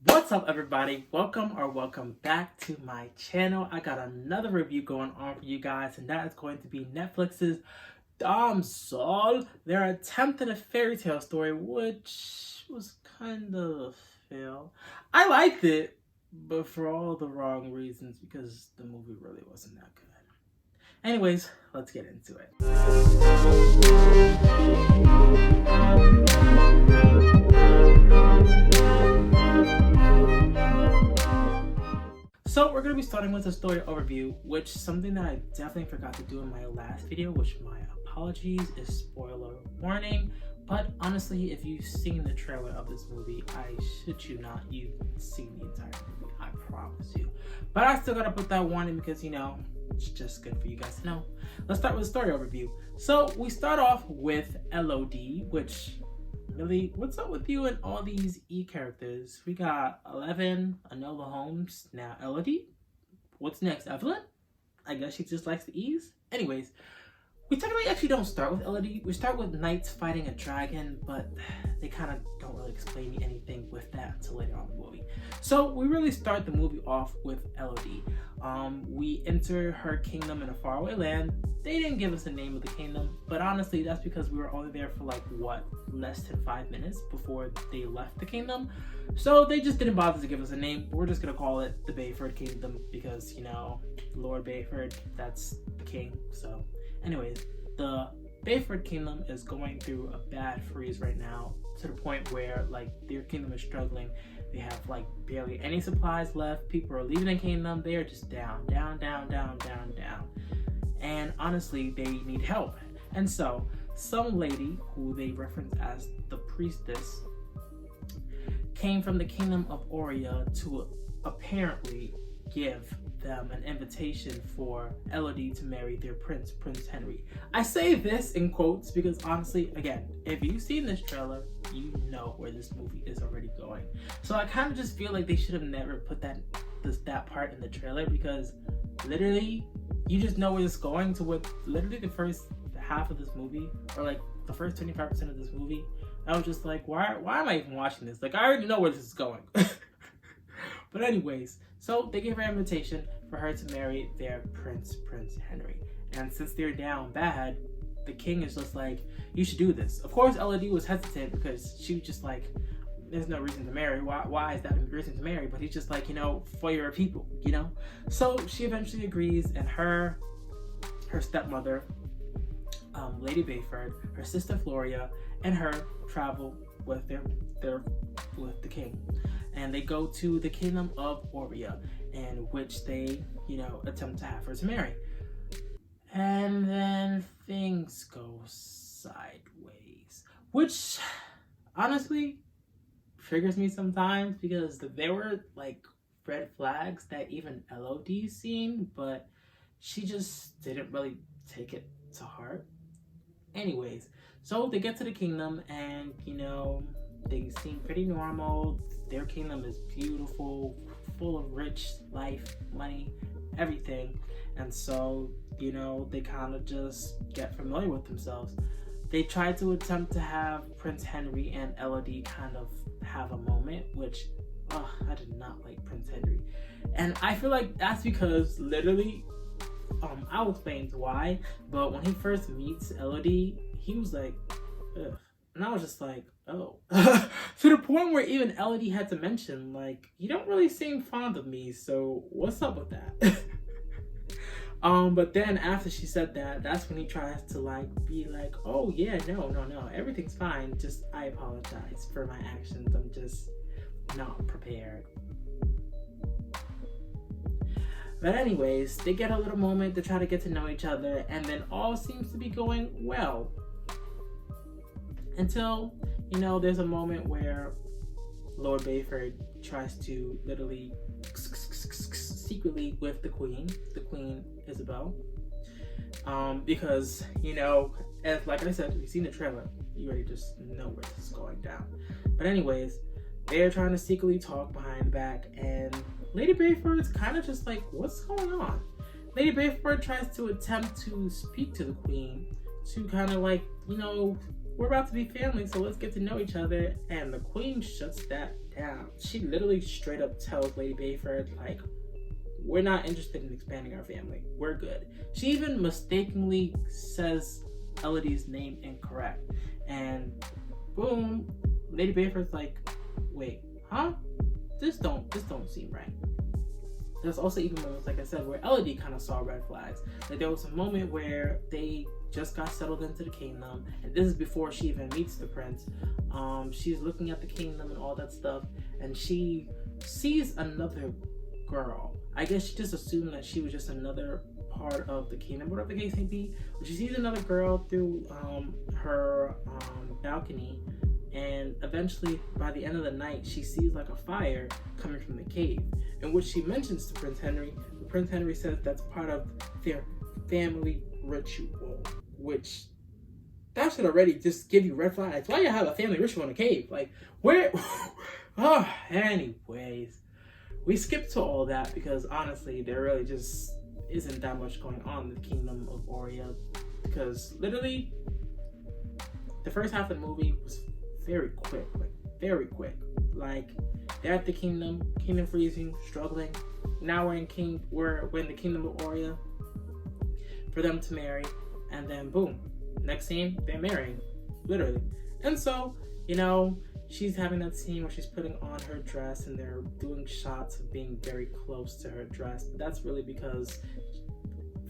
What's up, everybody? Welcome back to my channel. I got another review going on for you guys, and that is going to be Netflix's Damsel, their attempt at a fairy tale story, which was kind of fail. I liked it, but for all the wrong reasons, because the movie really wasn't that good. Anyways, let's get into it. So we're going to be starting with a story overview, which is something that I definitely forgot to do in my last video, which my apologies, is spoiler warning. But honestly, if you've seen the trailer of this movie, I shit you not, you've seen the entire movie, I promise you. But I still got to put that warning because, it's just good for you guys to know. Let's start with the story overview. So we start off with LOD, which... really, what's up with you and all these E characters? We got 11, Enola Holmes, now Elodie. What's next, Evelyn? I guess she just likes the E's. Anyways, we technically actually don't start with Elodie. We start with knights fighting a dragon, but they kind of don't really explain anything with that until later on in the movie. So we really start the movie off with Elodie. We enter her kingdom in a faraway land. They didn't give us the name of the kingdom, but honestly, that's because we were only there for less than 5 minutes before they left the kingdom. So they just didn't bother to give us a name. We're just gonna call it the Bayford Kingdom because, Lord Bayford, that's the king. So anyways, the Bayford Kingdom is going through a bad freeze right now, to the point where their kingdom is struggling. They have barely any supplies left. People are leaving the kingdom. They are just down. And honestly, they need help. And so some lady who they reference as the priestess came from the kingdom of Aurea to apparently give them an invitation for Elodie to marry their Prince Henry. I say this in quotes because honestly, again, if you've seen this trailer, you know where this movie is already going. So I kind of just feel like they should have never put that part in the trailer, because literally you just know where it's going to. With literally the first half of this movie, or the first 25% of this movie, I was just like, why am I even watching this? I already know where this is going. But anyways, so they gave her an invitation for her to marry their Prince Henry. And since they're down bad, the king is just like, you should do this. Of course, Elodie was hesitant because she was just like, there's no reason to marry. Why is that a reason to marry? But he's just like, for your people, So she eventually agrees, and her stepmother, Lady Bayford, her sister Floria, and her travel with with the king. And they go to the kingdom of Aurea, in which they, attempt to have her to marry. And then things go sideways, which honestly triggers me sometimes, because there were red flags that even LOD seen, but she just didn't really take it to heart. Anyways, so they get to the kingdom, and they seem pretty normal. Their kingdom is beautiful, full of rich life, money, everything. And so, they kind of just get familiar with themselves. They tried to attempt to have Prince Henry and Elodie kind of have a moment, which, I did not like Prince Henry. And I feel like that's because literally, I'll explain why, but when he first meets Elodie, he was like, ugh. And I was just like, oh. To the point where even Elodie had to mention, you don't really seem fond of me, so what's up with that? But then after she said that, that's when he tries to be like, oh yeah, no, everything's fine. Just, I apologize for my actions. I'm just not prepared. But anyways, they get a little moment to try to get to know each other, and then all seems to be going well. Until, there's a moment where Lord Bayford tries to literally secretly with the Queen Isabel. Because, as like I said, if you've seen the trailer, you already just know where this is going down. But anyways, they're trying to secretly talk behind the back, and Lady Bayford's kind of just like, what's going on? Lady Bayford tries to attempt to speak to the Queen to kind of we're about to be family, so let's get to know each other. And the Queen shuts that she literally straight up tells Lady Bayford, like, we're not interested in expanding our family. We're good. She even mistakenly says Elodie's name incorrect. And boom, Lady Bayford's like, wait, huh? This don't seem right. There's also even moments, like I said, where Elodie kind of saw red flags. Like there was a moment where they just got settled into the kingdom, and this is before she even meets the prince. She's looking at the kingdom and all that stuff, and she sees another girl. I guess she just assumed that she was just another part of the kingdom, whatever the case may be. But she sees another girl through her balcony, and eventually by the end of the night she sees like a fire coming from the cave, in which she mentions to Prince Henry. Prince Henry says that's part of their family ritual, which that should already just give you red flags. Why you have a family ritual in a cave? Like, where? Oh, anyways, we skip to all that because honestly there really just isn't that much going on in the kingdom of Oria, because literally the first half of the movie was very quick. Like they're at the kingdom freezing, struggling. Now we're in the kingdom of Oria for them to marry, and then boom, next scene they're marrying, literally. And so, you know, she's having that scene where she's putting on her dress and they're doing shots of being very close to her dress. But that's really because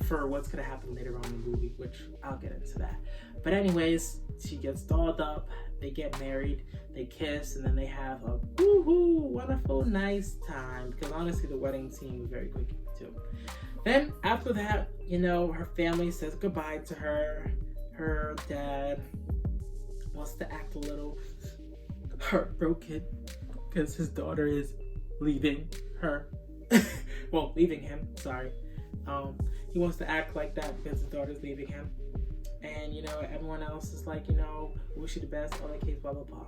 for what's gonna happen later on in the movie, which I'll get into that. But anyways, she gets dolled up, they get married, they kiss, and then they have a woohoo, wonderful, nice time. Because honestly, the wedding scene was very quick too. Then after that, you know, her family says goodbye to her. Her dad wants to act a little heartbroken because his daughter is leaving her. Well, leaving him, sorry. He wants to act like that because his daughter's leaving him. And, you know, everyone else is like, you know, wish you the best, all that case, blah, blah, blah.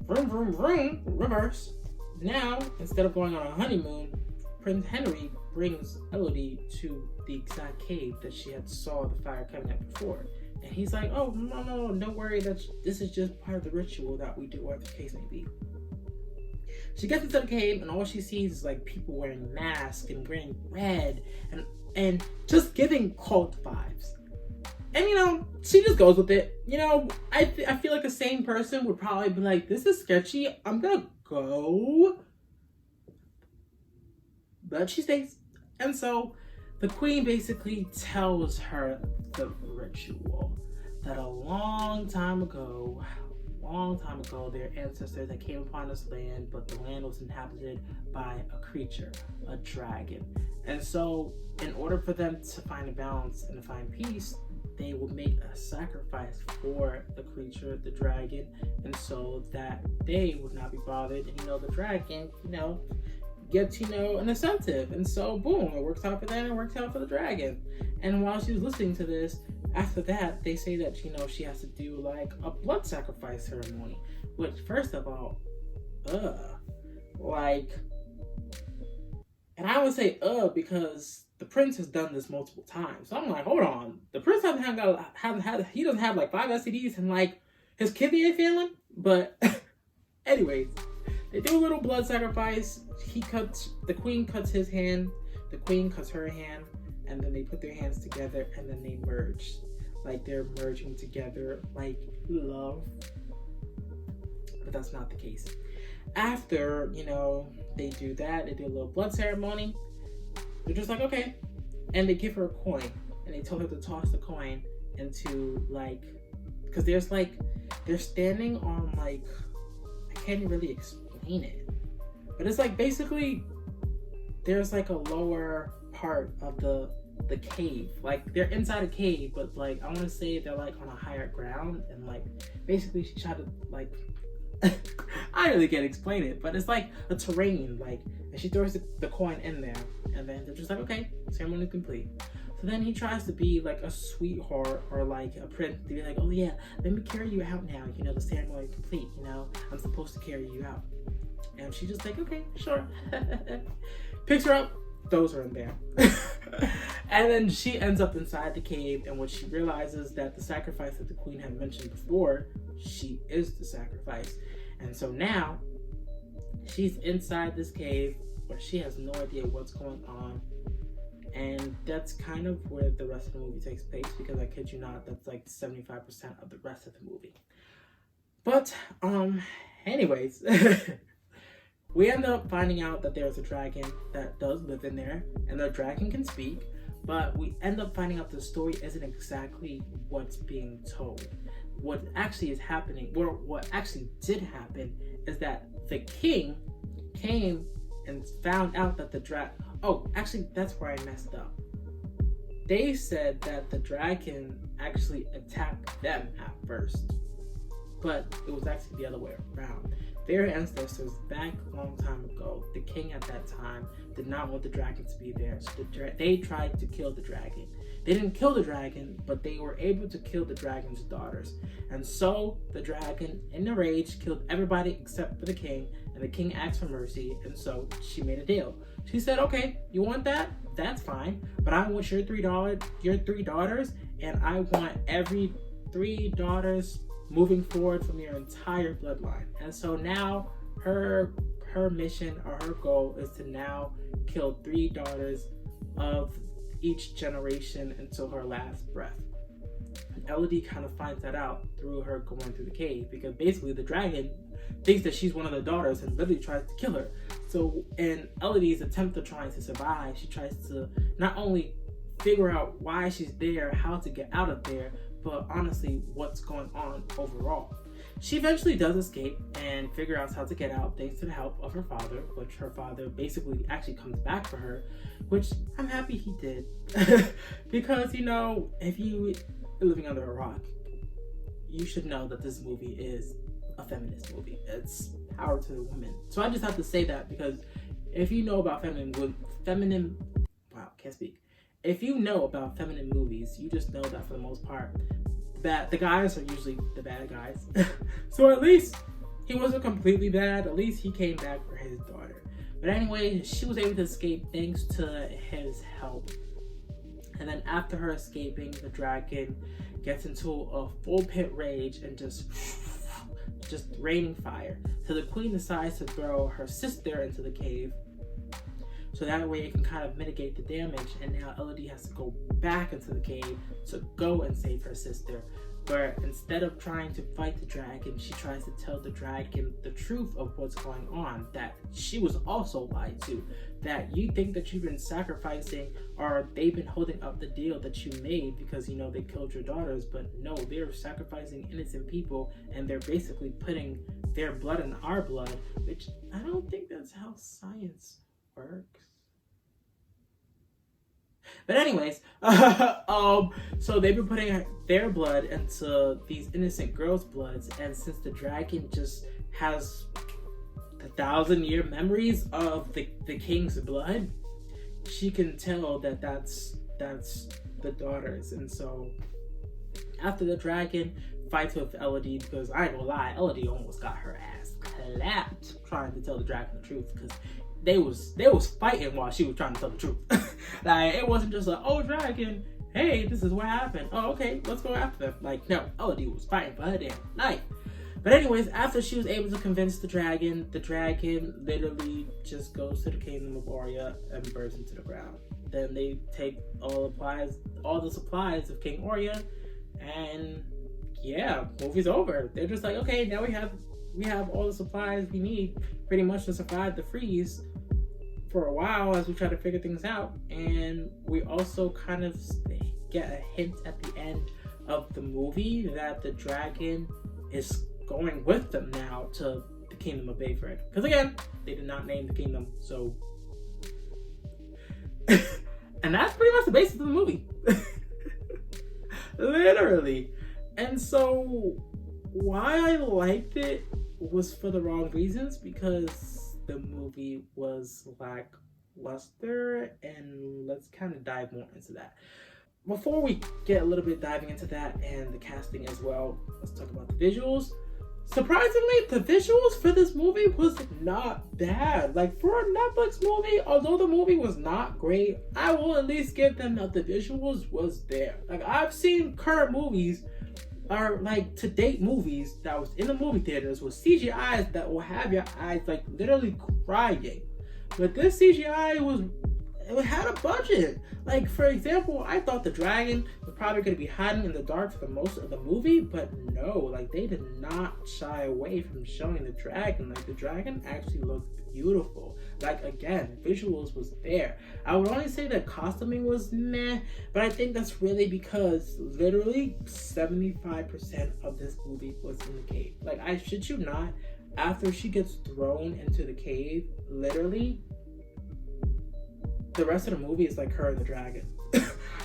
Vroom, vroom, vroom, reverse. Now, instead of going on a honeymoon, Prince Henry brings Elodie to the exact cave that she had saw the fire coming up before. And he's like, oh, no, don't worry, this is just part of the ritual that we do, whatever the case may be. She gets into the cave and all she sees is like people wearing masks and wearing red and just giving cult vibes. And you know, she just goes with it. You know, I feel like a sane person would probably be like, this is sketchy, I'm gonna go. But she stays. And so the queen basically tells her the ritual that a long time ago, their ancestors had came upon this land, but the land was inhabited by a creature, a dragon. And so in order for them to find a balance and to find peace, they would make a sacrifice for the creature, the dragon, and so that they would not be bothered. And you know, the dragon, you know, gets, you know, an incentive. And so boom, it works out for them, it works out for the dragon. And while she was listening to this, after that, they say that, you know, she has to do like a blood sacrifice ceremony. Which, first of all, like, and I would say because the prince has done this multiple times. So I'm like, hold on, the prince he doesn't have like 5 STDs and like his kidney ain't failing. But anyways, they do a little blood sacrifice. The queen cuts his hand, the queen cuts her hand, and then they put their hands together and then they merge. Like they're merging together like love. But that's not the case. After, you know, they do that, they do a little blood ceremony. They're just like, okay. And they give her a coin. And they tell her to toss the coin into like, because there's like, they're standing on like, I can't really explain it. But it's like basically, there's like a lower part of the cave. Like they're inside a cave, but like, I want to say they're like on a higher ground. And like, basically she tried to like, I really can't explain it, but it's like a terrain, like, and she throws the coin in there, and then they're just like, okay, ceremony complete. So then he tries to be like a sweetheart or like a prince to be like, oh yeah, let me carry you out now, you know, the ceremony is complete, you know, I'm supposed to carry you out. And she's just like, okay, sure. Picks her up, throws her in there. And then she ends up inside the cave, and when she realizes that the sacrifice that the queen had mentioned before, she is the sacrifice. And so now She's inside this cave where she has no idea what's going on. And that's kind of where the rest of the movie takes place, because I kid you not, that's like 75% of the rest of the movie. But, anyways, we end up finding out that there's a dragon that does live in there, and the dragon can speak, but we end up finding out the story isn't exactly what's being told. What actually is happening, or what actually did happen, is that the king came and found out that the actually, that's where I messed up. They said that the dragon actually attacked them at first, but it was actually the other way around. Their ancestors back a long time ago, the king at that time did not want the dragon to be there, so they tried to kill the dragon. They didn't kill the dragon, but they were able to kill the dragon's daughters. And so the dragon, in a rage, killed everybody except for the king, and the king asked for mercy, and so she made a deal. She said, okay, you want that? That's fine, but I want your three daughters, and I want every 3 daughters moving forward from your entire bloodline. And so now her mission, or her goal, is to now kill 3 daughters of each generation until her last breath. And Elodie kind of finds that out through her going through the cave, because basically the dragon thinks that she's one of the daughters and literally tries to kill her. So in Elodie's attempt of trying to survive, she tries to not only figure out why she's there, how to get out of there, but honestly what's going on overall. She eventually does escape and figure out how to get out thanks to the help of her father, which her father basically actually comes back for her, which I'm happy he did. Because, you know, if you are living under a rock, you should know that this movie is a feminist movie. It's power to the woman. So I just have to say that, because if you know about if you know about feminine movies, you just know that for the most part, that the guys are usually the bad guys. So at least he wasn't completely bad. At least he came back for his daughter. But anyway, she was able to escape thanks to his help. And then after her escaping, the dragon gets into a full pit rage and just raining fire. So the queen decides to throw her sister into the cave, so that way it can kind of mitigate the damage. And now Elodie has to go back into the cave to go and save her sister. But instead of trying to fight the dragon, she tries to tell the dragon the truth of what's going on, that she was also lied to, that you think that you've been sacrificing, or they've been holding up the deal that you made because, you know, they killed your daughters, but no, they're sacrificing innocent people, and they're basically putting their blood in our blood, which I don't think that's how science works. But anyways, so they've been putting their blood into these innocent girls' bloods, and since the dragon just has 1,000-year memories of the king's blood, she can tell that that's the daughters. And so after the dragon fights with Elodie, because I ain't gonna lie, Elodie almost got her ass clapped trying to tell the dragon the truth, because they was fighting while she was trying to tell the truth. Like, it wasn't just like, oh, dragon, hey, this is what happened. Oh, okay, let's go after them. Like, no, Elodie was fighting for her damn life. But anyways, after she was able to convince the dragon literally just goes to the kingdom of Oria and burns into the ground. Then they take all the supplies of King Oria, and yeah, movie's over. They're just like, okay, now we have all the supplies we need pretty much to survive the freeze for a while as we try to figure things out. And we also kind of get a hint at the end of the movie that the dragon is going with them now to the kingdom of Bayford. Because again, they did not name the kingdom, so... And that's pretty much the basis of the movie. Literally. And so, why I liked it was for the wrong reasons, because the movie was lackluster, and let's kind of dive more into that. Before we get a little bit diving into that and the casting as well, let's talk about the visuals. Surprisingly, the visuals for this movie was not bad. Like, for a Netflix movie, although the movie was not great, I will at least give them that the visuals was there. Like, I've seen current movies are like to date movies that was in the movie theaters with CGIs that will have your eyes like literally crying. But this CGI it had a budget. Like, for example, I thought the dragon was probably going to be hiding in the dark for the most of the movie, but no, like, they did not shy away from showing the dragon. Like, the dragon actually looked beautiful. Like, again, visuals was there. I would only say that costuming was meh, but I think that's really because literally 75% of this movie was in the cave. Like, I shit you not, after she gets thrown into the cave, literally, the rest of the movie is like her and the dragon.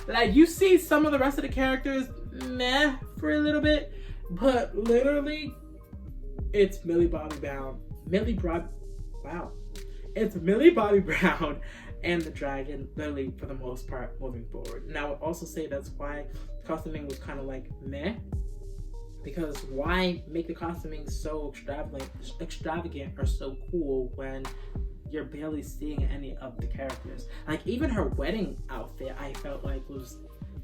Like, you see some of the rest of the characters meh for a little bit, but literally it's Millie Bobby Brown and the dragon, literally for the most part, moving forward. And I would also say that's why costuming was kind of like meh, because why make the costuming so extravagant or so cool when you're barely seeing any of the characters? Like, even her wedding outfit, I felt like was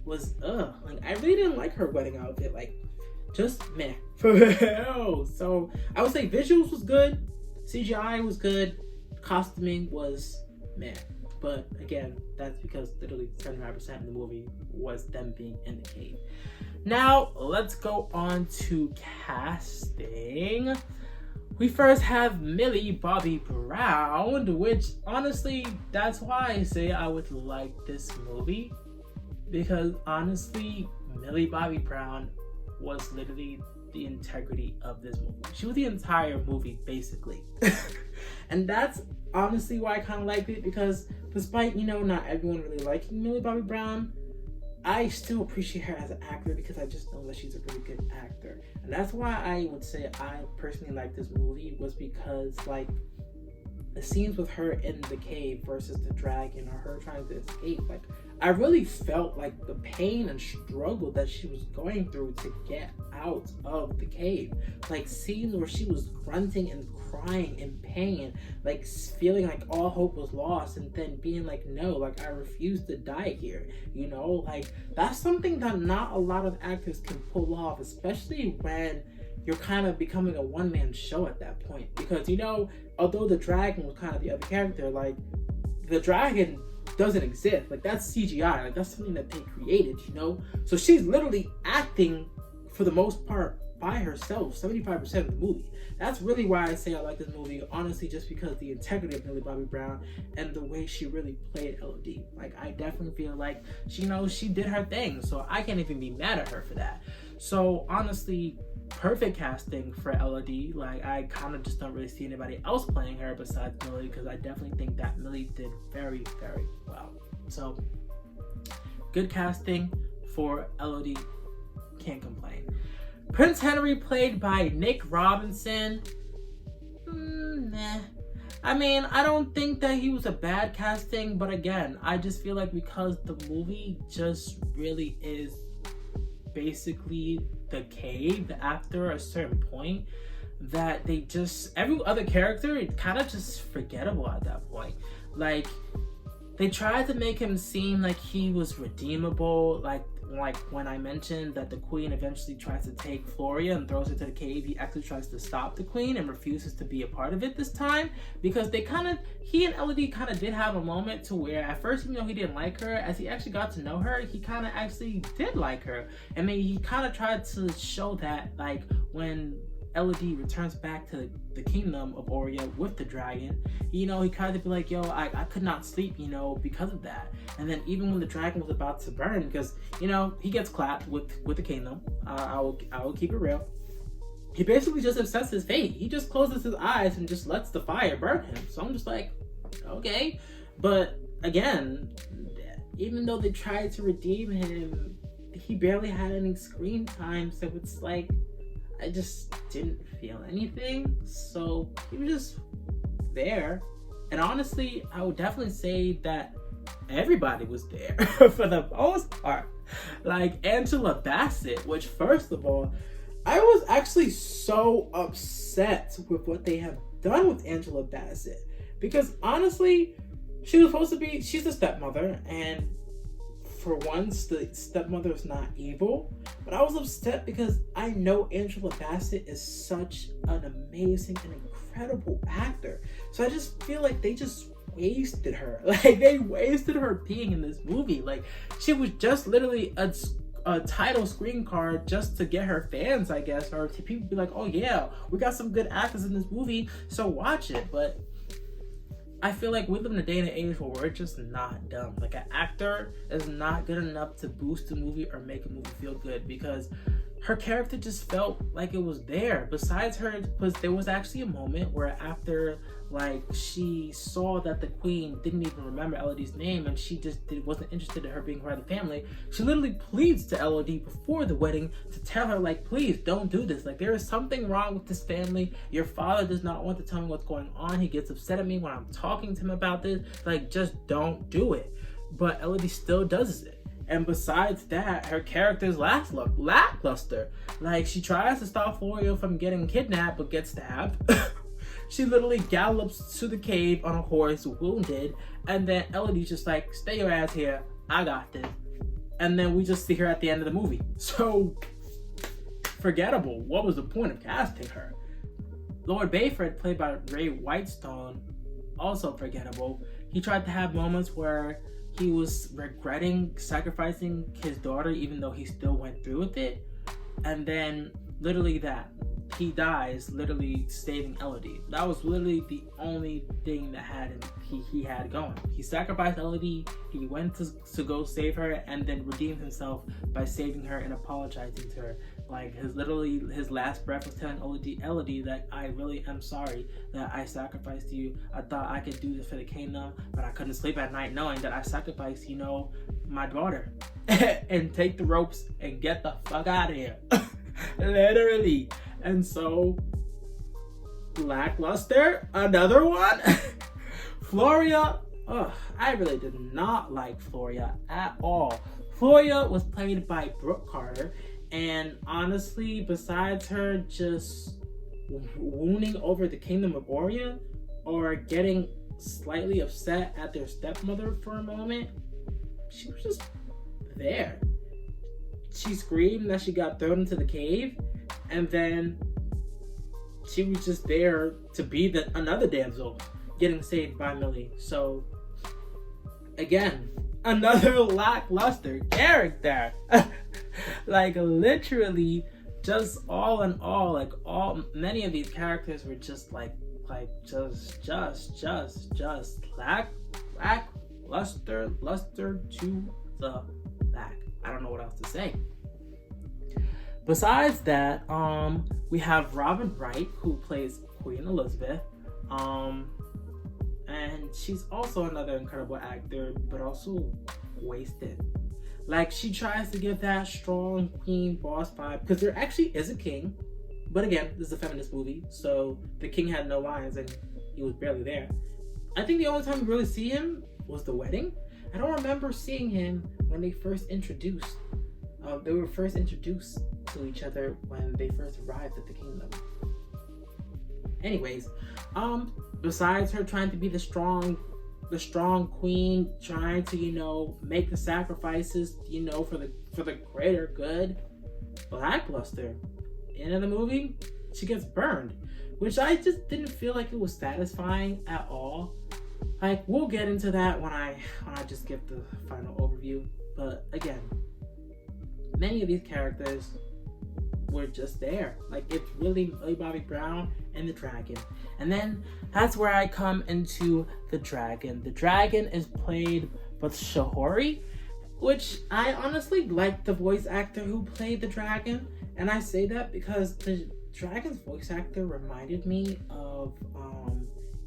like, I really didn't like her wedding outfit. Like, just meh. So I would say visuals was good, CGI was good, costuming was meh. But again, that's because literally 75% of the movie was them being in the cave. Now let's go on to casting. We first have Millie Bobby Brown, which honestly, that's why I say I would like this movie. Because honestly, Millie Bobby Brown was literally the integrity of this movie. She was the entire movie, basically. And that's honestly why I kind of liked it, because despite, not everyone really liking Millie Bobby Brown, I still appreciate her as an actor because I just know that she's a really good actor. And that's why I would say I personally like this movie, was because, like, the scenes with her in the cave versus the dragon, or her trying to escape, like, I really felt like the pain and struggle that she was going through to get out of the cave. Like, scenes where she was grunting and crying in pain, like feeling like all hope was lost, and then being like, no, like, I refuse to die here. Like, that's something that not a lot of actors can pull off, especially when you're kind of becoming a one-man show at that point. Because, although the dragon was kind of the other character, like, the dragon doesn't exist. Like, that's CGI. Like, that's something that they created, So she's literally acting, for the most part, by herself 75% of the movie. That's really why I say I like this movie, honestly, just because the integrity of Millie Bobby Brown and the way she really played Elodie. Like, I definitely feel like she did her thing, so I can't even be mad at her for that. So honestly, perfect casting for Elodie. Like, I kind of just don't really see anybody else playing her besides Millie, because I definitely think that Millie did very, very well. So good casting for Elodie, can't complain. Prince Henry, played by Nick Robinson. Nah. I mean, I don't think that he was a bad casting, but again, I just feel like because the movie just really is basically the cave after a certain point, that they just, every other character, it's kind of just forgettable at that point. Like, they tried to make him seem like he was redeemable, like when I mentioned that the queen eventually tries to take Floria and throws her to the cave, he actually tries to stop the queen and refuses to be a part of it this time, because he and Elodie kind of did have a moment to where at first, he didn't like her. As he actually got to know her, he kind of actually did like her. And then he kind of tried to show that, like, when Elodie returns back to the kingdom of Oria with the dragon, he kind of be like, yo, I could not sleep, because of that. And then even when the dragon was about to burn, because, he gets clapped with the kingdom, I will keep it real. He basically just accepts his fate. He just closes his eyes and just lets the fire burn him. So I'm just like, okay. But again, even though they tried to redeem him, he barely had any screen time. So it's like, I just didn't feel anything. So he was just there. And honestly, I would definitely say that everybody was there for the most part. Like Angela Bassett, which, first of all, I was actually so upset with what they have done with Angela Bassett. Because honestly, she was supposed to be, she's a stepmother, and for once, the stepmother is not evil. But I was upset because I know Angela Bassett is such an amazing and incredible actor. So I just feel like they just wasted her. Like, they wasted her being in this movie. Like, she was just literally a title screen card just to get her fans, I guess, or to people be like, oh yeah, we got some good actors in this movie, so watch it. But I feel like we live in a day and age where we're just not dumb. Like, an actor is not good enough to boost a movie or make a movie feel good, because her character just felt like it was there. Besides her, because there was actually a moment where after, like, she saw that the queen didn't even remember Elodie's name and she just wasn't interested in her being part of the family, she literally pleads to Elodie before the wedding to tell her, like, please don't do this. Like, there is something wrong with this family. Your father does not want to tell me what's going on. He gets upset at me when I'm talking to him about this. Like, just don't do it. But Elodie still does it. And besides that, her character is lackluster. Like, she tries to stop Florio from getting kidnapped, but gets stabbed. She literally gallops to the cave on a horse, wounded. And then Elodie's just like, stay your ass here. I got this. And then we just see her at the end of the movie. So, forgettable. What was the point of casting her? Lord Bayford, played by Ray Whitestone, also forgettable. He tried to have moments where he was regretting sacrificing his daughter, even though he still went through with it. And then literally that. He dies literally saving Elodie. That was literally the only thing that he had going. He sacrificed Elodie, he went to go save her, and then redeemed himself by saving her and apologizing to her. Like, his last breath was telling Elodie that I really am sorry that I sacrificed you. I thought I could do this for the kingdom, but I couldn't sleep at night knowing that I sacrificed, my daughter. And take the ropes and get the fuck out of here. Literally. And so, lackluster, another one. Floria, I really did not like Floria at all. Floria was played by Brooke Carter, and honestly, besides her just wooning over the kingdom of Oria, or getting slightly upset at their stepmother for a moment, she was just there. She screamed that she got thrown into the cave, and then she was just there to be another damsel getting saved by Millie. So, again, another lackluster character. Like, literally, just all in all, many of these characters were just just luster to the back. I don't know what else to say. Besides that, we have Robin Wright, who plays Queen Elizabeth, and she's also another incredible actor, but also wasted. Like, she tries to give that strong queen boss vibe, because there actually is a king, but again, this is a feminist movie, so the king had no lines and he was barely there. I think the only time we really see him was the wedding. I don't remember seeing him when they first introduced. They were first introduced to each other when they first arrived at the kingdom. Anyways, besides her trying to be the strong queen, trying to make the sacrifices for the greater good, lackluster. End of the movie, she gets burned, which I just didn't feel like it was satisfying at all. Like, we'll get into that when I just give the final overview. But again, many of these characters were just there. Like, it's really Millie Bobby Brown and the dragon. And then that's where I come into the dragon. The dragon is played by Shahori, which I honestly like the voice actor who played the dragon. And I say that because the dragon's voice actor reminded me of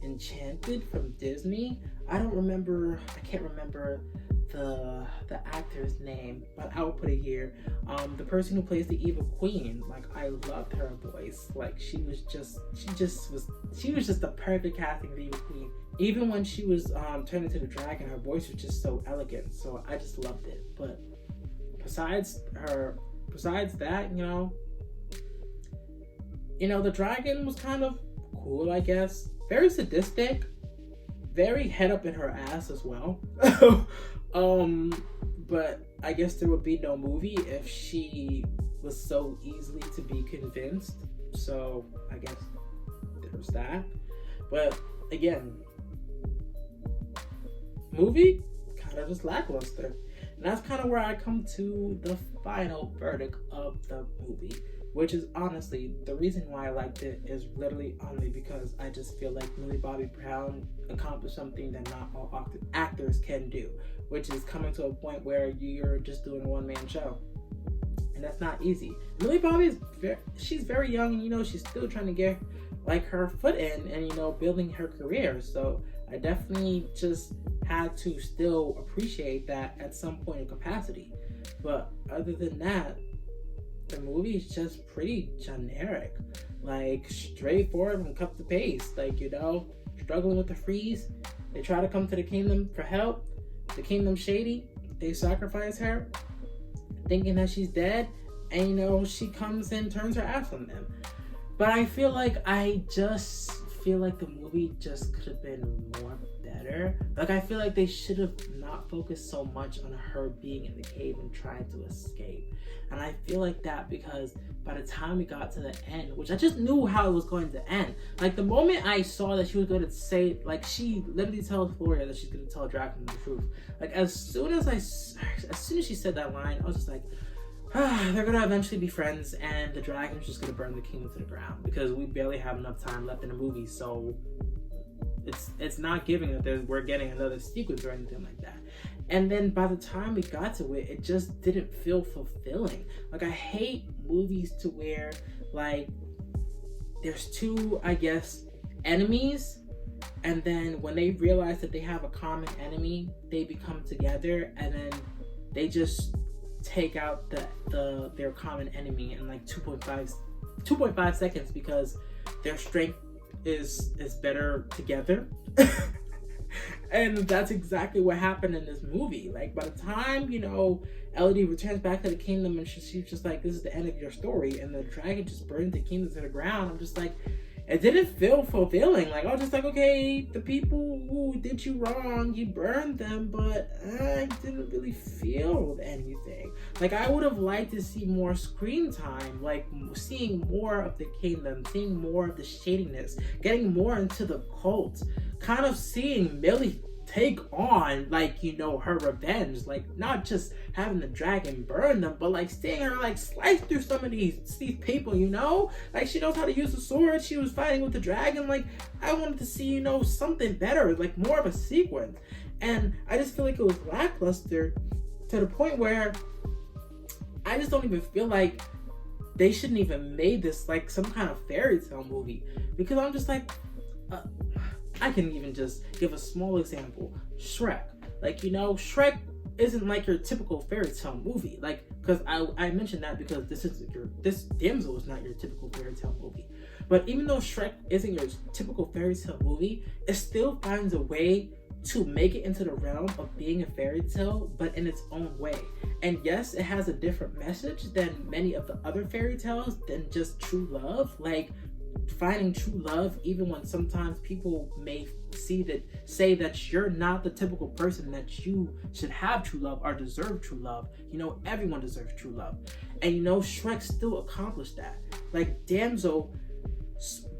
Enchanted from Disney. I can't remember the actor's name, but I will put it here. The person who plays the evil queen, like, I loved her voice. Like, she was just the perfect casting of the evil queen. Even when she was turned into the dragon, her voice was just so elegant. So I just loved it. But besides that, the dragon was kind of cool, I guess. Very sadistic, very head up in her ass as well. but I guess there would be no movie if she was so easily to be convinced. So I guess there's that. But again, movie kind of just lackluster. And that's kind of where I come to the final verdict of the movie, which is honestly the reason why I liked it is literally only because I just feel like Millie Bobby Brown accomplished something that not all actors can do, which is coming to a point where you're just doing a one-man show. And that's not easy. Millie Bobby she's very young, and she's still trying to get like her foot in and building her career. So I definitely just had to still appreciate that at some point in capacity. But other than that, the movie is just pretty generic, like straightforward and cut the pace. Like, struggling with the freeze, they try to come to the kingdom for help. The kingdom's shady. They sacrifice her, thinking that she's dead, and she comes and turns her ass on them. But I feel like the movie just could have been more better. Like, I feel like they should have not focused so much on her being in the cave and trying to escape. And I feel like that because by the time we got to the end, which I just knew how it was going to end. Like, the moment I saw that she was going to say, like, she literally tells Gloria that she's going to tell Draken the truth. Like, as soon as she said that line, I was just like, they're gonna eventually be friends, and the dragon's just gonna burn the kingdom to the ground because we barely have enough time left in the movie. So it's not giving that we're getting another sequence or anything like that. And then by the time we got to it, it just didn't feel fulfilling. Like, I hate movies to where like there's two, I guess, enemies, and then when they realize that they have a common enemy, they become together, and then they just take out their common enemy in like 2.5 seconds because their strength is better together. And that's exactly what happened in this movie. Like, by the time Elodie returns back to the kingdom and she's just like, this is the end of your story, and the dragon just burned the kingdom to the ground, I'm just like, it didn't feel fulfilling. Like, I was just like, okay, the people who did you wrong, you burned them, but I didn't really feel anything. Like, I would have liked to see more screen time, like seeing more of the kingdom, seeing more of the shadiness, getting more into the cult, kind of seeing Millie take on, like, her revenge, like, not just having the dragon burn them, but like seeing her like slice through some of these people, like, she knows how to use the sword, she was fighting with the dragon. Like, I wanted to see, something better, like more of a sequence. And I just feel like it was lackluster to the point where I just don't even feel like they shouldn't even made this like some kind of fairy tale movie, because I'm just like, I can even just give a small example. Shrek. Like, Shrek isn't like your typical fairy tale movie. Like, because I mentioned that because this Damsel is not your typical fairy tale movie. But even though Shrek isn't your typical fairy tale movie, it still finds a way to make it into the realm of being a fairy tale, but in its own way. And yes, it has a different message than many of the other fairy tales than just true love. Like, finding true love, even when sometimes people may say that you're not the typical person that you should have true love or deserve true love. Everyone deserves true love. And Shrek still accomplished that. Like, Damsel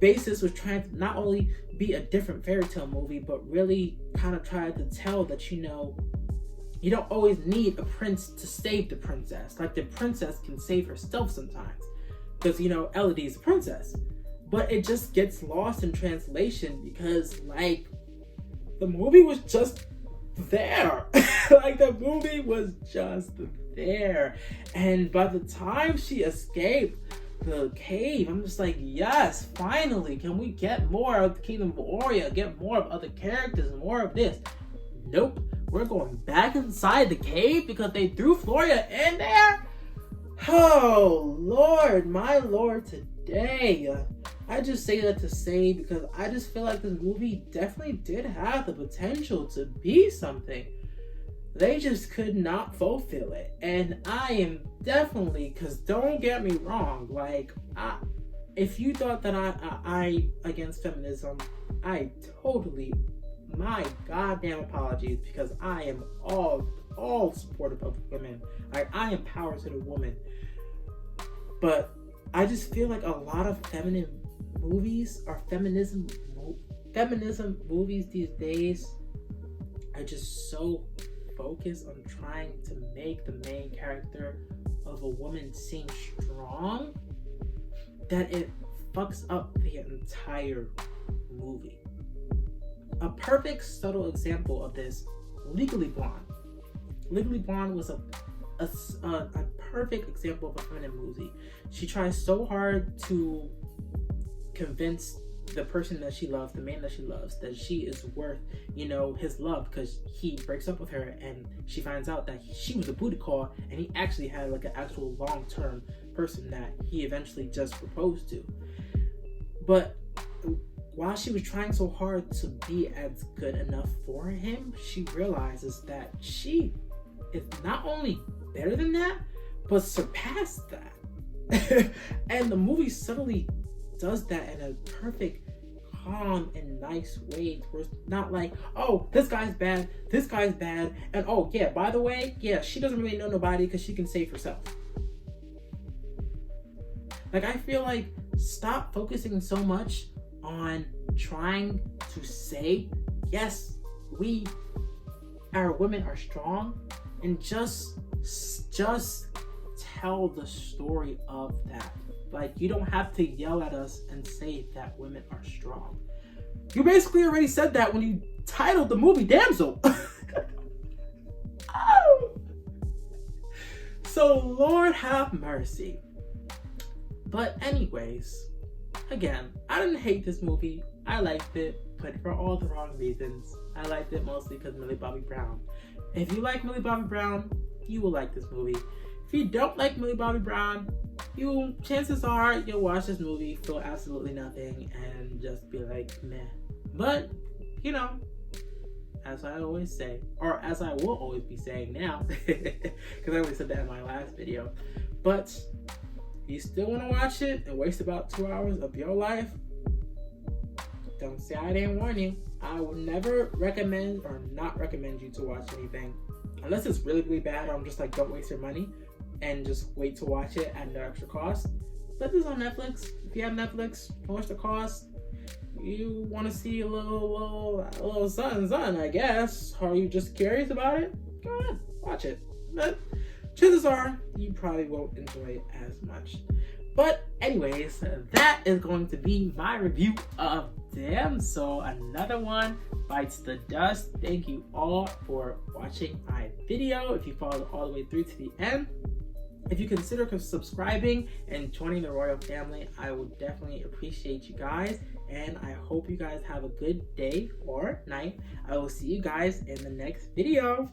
basis was trying to not only be a different fairy tale movie, but really kind of tried to tell that you don't always need a prince to save the princess. Like, the princess can save herself sometimes, because Elodie is a princess. But it just gets lost in translation because, like, the movie was just there. Like, the movie was just there. And by the time she escaped the cave, I'm just like, yes, finally, can we get more of the Kingdom of Oria, get more of other characters, more of this? Nope, we're going back inside the cave because they threw Floria in there? Oh, Lord, my Lord, today. I just say that to say because I just feel like this movie definitely did have the potential to be something. They just could not fulfill it. And I am definitely, because don't get me wrong, like, if you thought that I against feminism, I totally, my goddamn apologies, because I am all all supportive of women. I am power to the woman. But I just feel like a lot of feminine movies or feminism movies these days are just so focused on trying to make the main character of a woman seem strong that it fucks up the entire movie. A perfect subtle example of this, Legally Blonde. Legally Blonde was a perfect example of a feminine movie. She tries so hard to convince the person that she loves, the man that she loves, that she is worth, his love, because he breaks up with her and she finds out that she was a booty call and he actually had like an actual long-term person that he eventually just proposed to. But while she was trying so hard to be as good enough for him, she realizes that she is not only better than that, but surpassed that. And the movie subtly does that in a perfect, calm, and nice way, where it's not like, oh, this guy's bad, and oh yeah, by the way, yeah, she doesn't really know nobody because she can save herself. Like, I feel like stop focusing so much on trying to say, yes, our women are strong, and just tell the story of that. Like, you don't have to yell at us and say that women are strong. You basically already said that when you titled the movie Damsel. Oh. So Lord have mercy. But anyways, again, I didn't hate this movie. I liked it, but for all the wrong reasons. I liked it mostly because Millie Bobby Brown. If you like Millie Bobby Brown, you will like this movie. If you don't like Millie Bobby Brown, chances are you'll watch this movie, feel absolutely nothing, and just be like, meh. But, as I always say, or as I will always be saying now, because I always said that in my last video, but if you still want to watch it and waste about 2 hours of your life, don't say I didn't warn you. I would never recommend or not recommend you to watch anything unless it's really, really bad. I'm just like, don't waste your money and just wait to watch it at no extra cost. But this is on Netflix. If you have Netflix, how much the cost? You want to see a little something, I guess. Are you just curious about it? Go ahead, watch it. But chances are you probably won't enjoy it as much. But anyways, that is going to be my review of Damsel. Another one bites the dust. Thank you all for watching my video. If you followed all the way through to the end, if you consider subscribing and joining the royal family, I would definitely appreciate you guys. And I hope you guys have a good day or night. I will see you guys in the next video.